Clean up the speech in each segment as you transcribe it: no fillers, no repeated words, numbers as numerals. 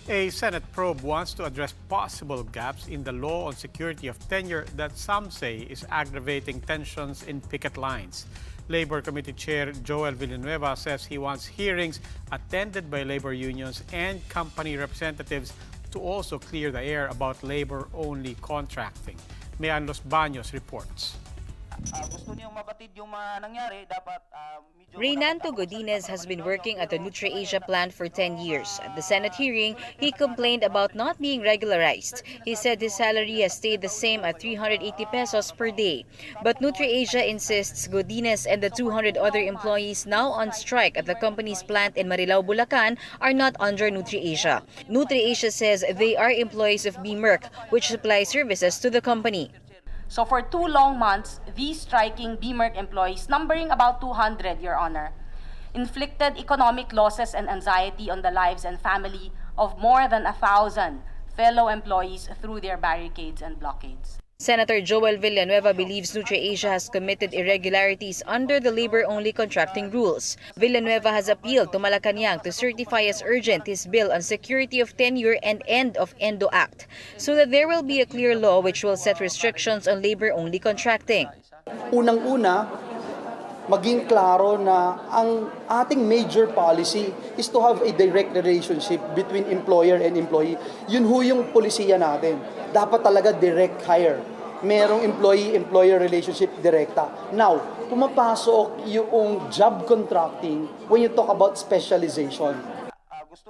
A Senate probe wants to address possible gaps in the law on security of tenure that some say is aggravating tensions in picket lines. Labor Committee Chair Joel Villanueva says he wants hearings attended by labor unions and company representatives to also clear the air about labor-only contracting. Mayan Los Baños reports. Reynanto Godinez has been working at the NutriAsia plant for 10 years. At the Senate hearing, he complained about not being regularized. He said his salary has stayed the same at 380 pesos per day. But NutriAsia insists Godinez and the 200 other employees now on strike at the company's plant in Marilao, Bulacan are not under NutriAsia. NutriAsia says they are employees of B-Mirk, which supplies services to the company. So for 2 long months, these striking B-Mirk employees, numbering about 200, Your Honor, inflicted economic losses and anxiety on the lives and family of more than 1,000 fellow employees through their barricades and blockades. Senator Joel Villanueva believes NutriAsia has committed irregularities under the labor-only contracting rules. Villanueva has appealed to Malacanang to certify as urgent his bill on Security of Tenure and End of Endo Act so that there will be a clear law which will set restrictions on labor-only contracting. Unang-una, maging klaro na ang ating major policy is to have a direct relationship between employer and employee. Yun ho yung polisiya natin. Dapat talaga direct hire. Merong employee-employer relationship direkta. Now, pumapasok yung job contracting when you talk about specialization.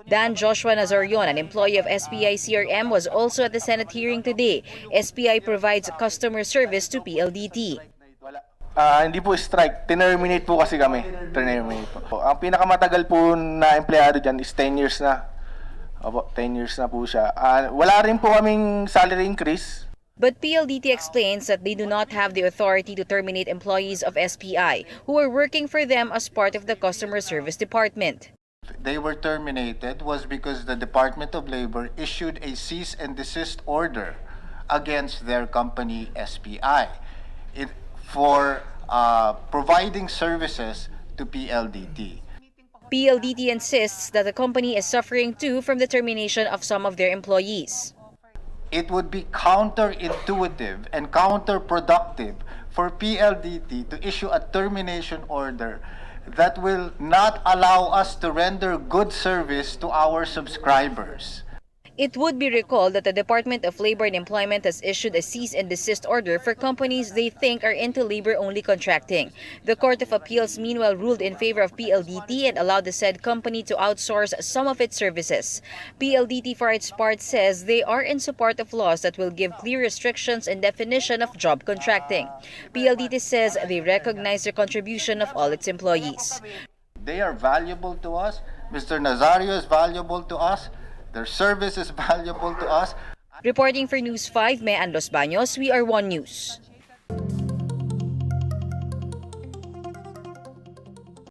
Dan Joshua Nazarion, an employee of SPI CRM, was also at the Senate hearing today. SPI provides customer service to PLDT. Hindi po strike, terminate po kasi kami. Terminate po. Ang pinakamatagal po na empleyado dyan is 10 years na. Opo, 10 years na po siya. Wala rin po kaming salary increase. But PLDT explains that they do not have the authority to terminate employees of SPI who are working for them as part of the customer service department. They were terminated was because the Department of Labor issued a cease and desist order against their company SPI for providing services to PLDT. PLDT insists that the company is suffering too from the termination of some of their employees. It would be counterintuitive and counterproductive for PLDT to issue a termination order that will not allow us to render good service to our subscribers. It would be recalled that the Department of Labor and Employment has issued a cease and desist order for companies they think are into labor-only contracting. The Court of Appeals meanwhile ruled in favor of PLDT and allowed the said company to outsource some of its services. PLDT for its part says they are in support of laws that will give clear restrictions and definition of job contracting. PLDT says they recognize the contribution of all its employees. They are valuable to us. Mr. Nazario is valuable to us. Their service is valuable to us. Reporting for News 5, Mayan Los Baños, we are One News.